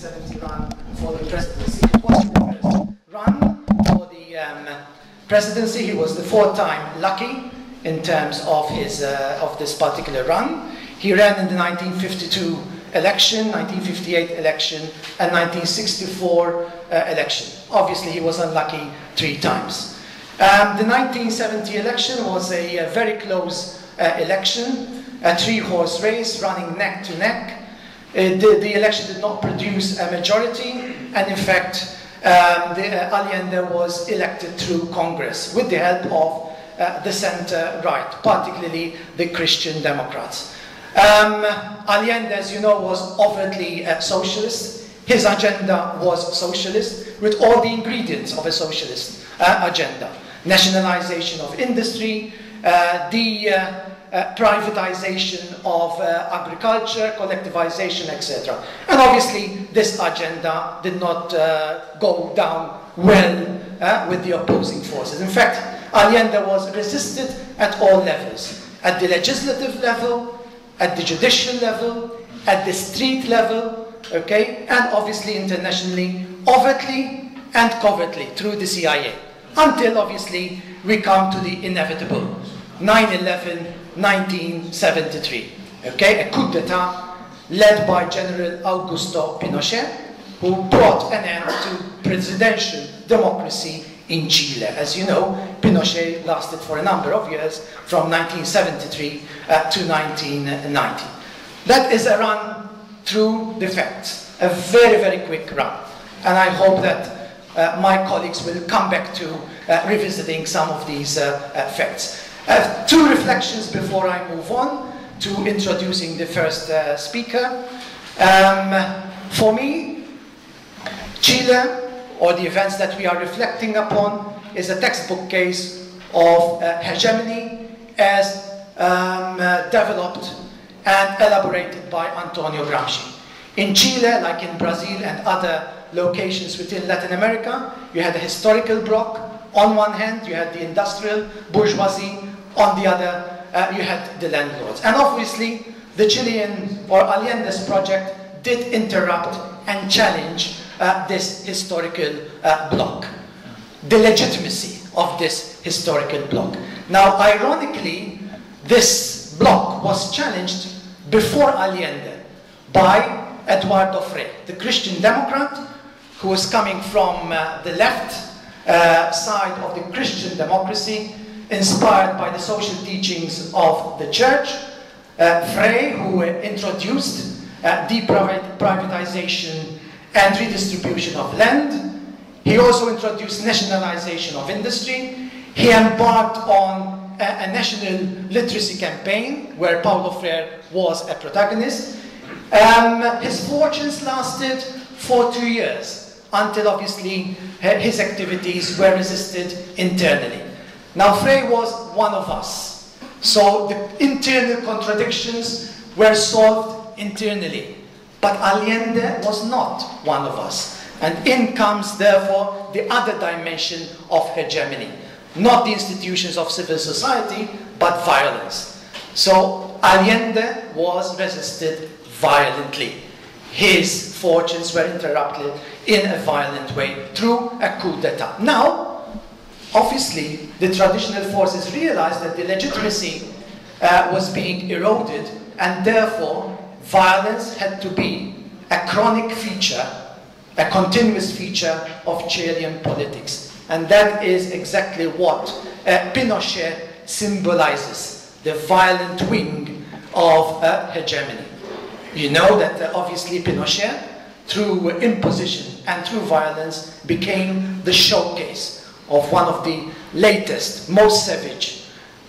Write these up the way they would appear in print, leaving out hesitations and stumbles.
1970 run for the presidency. It wasn't the first run for the presidency. He was the fourth time lucky in terms of his of this particular run. He ran in the 1952 election, 1958 election, and 1964 election. Obviously, he was unlucky 3 times. The 1970 election was a very close election, a 3-horse race running neck to neck. The election did not produce a majority, and in fact, Allende was elected through Congress with the help of the center-right, particularly the Christian Democrats. Allende, as you know, was overtly socialist. His agenda was socialist, with all the ingredients of a socialist agenda. Nationalization of industry, privatization of agriculture, collectivization, etc. And obviously, this agenda did not go down well with the opposing forces. In fact, Allende was resisted at all levels, at the legislative level, at the judicial level, at the street level, okay, and obviously internationally, overtly and covertly through the CIA, until obviously we come to the inevitable 9/11, 1973, okay, a coup d'etat led by General Augusto Pinochet, who brought an end to presidential democracy in Chile. As you know, Pinochet lasted for a number of years, from 1973 to 1990. That is a run through the facts, a very, very quick run. And I hope that my colleagues will come back to revisiting some of these facts. 2 reflections before I move on to introducing the first speaker. For me, Chile, or the events that we are reflecting upon, is a textbook case of hegemony as developed and elaborated by Antonio Gramsci. In Chile, like in Brazil and other locations within Latin America, you had a historical bloc. On one hand, you had the industrial bourgeoisie. On the other, you had the landlords. And obviously, the Chilean or Allende's project did interrupt and challenge this historical bloc, the legitimacy of this historical bloc. Now, ironically, this bloc was challenged before Allende by Eduardo Frei, the Christian Democrat who was coming from the left side of the Christian democracy, inspired by the social teachings of the church. Frei, who introduced deprivatization and redistribution of land. He also introduced nationalization of industry. He embarked on a national literacy campaign where Paulo Freire was a protagonist. His fortunes lasted for 2 years until obviously his activities were resisted internally. Now Frei was one of us, so the internal contradictions were solved internally. But Allende was not one of us. And in comes, therefore, the other dimension of hegemony. Not the institutions of civil society, but violence. So Allende was resisted violently. His fortunes were interrupted in a violent way through a coup d'etat. Now, obviously, the traditional forces realized that the legitimacy was being eroded, and therefore, violence had to be a chronic feature, a continuous feature of Chilean politics. And that is exactly what Pinochet symbolizes, the violent wing of hegemony. You know that obviously Pinochet, through imposition and through violence, became the showcase of one of the latest, most savage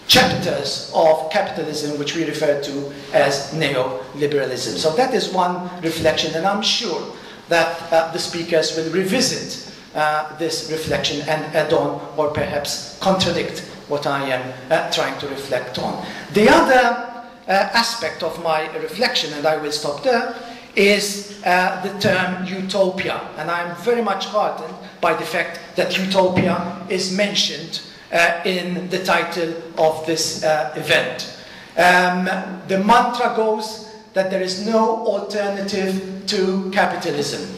chapters of capitalism, which we refer to as neoliberalism. So that is one reflection, and I'm sure that the speakers will revisit this reflection and add on or perhaps contradict what I am trying to reflect on. The other aspect of my reflection, and I will stop there, is the term utopia. And I'm very much heartened by the fact that utopia is mentioned in the title of this event. The mantra goes that there is no alternative to capitalism.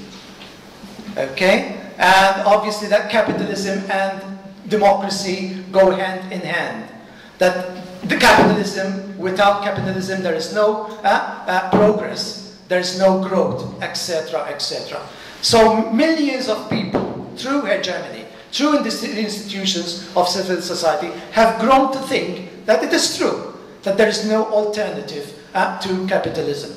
Okay? And obviously that capitalism and democracy go hand in hand. That the capitalism, without capitalism there is no progress, there is no growth, etc., etc. So millions of people, through hegemony, through the institutions of civil society, have grown to think that it is true, that there is no alternative to capitalism.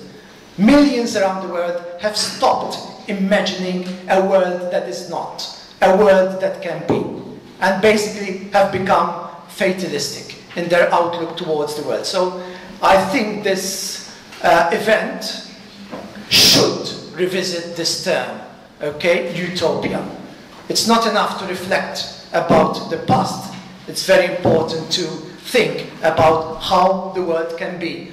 Millions around the world have stopped imagining a world that is not, a world that can be, and basically have become fatalistic in their outlook towards the world. So I think this event should revisit this term, okay, utopia. It's not enough to reflect about the past. It's very important to think about how the world can be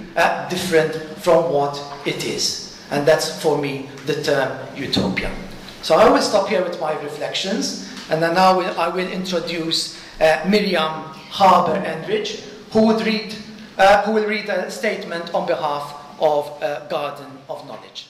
different from what it is. And that's, for me, the term utopia. So I will stop here with my reflections, and then now I will introduce Miriam Harber-Enrich, who will read a statement on behalf of Garden of Knowledge.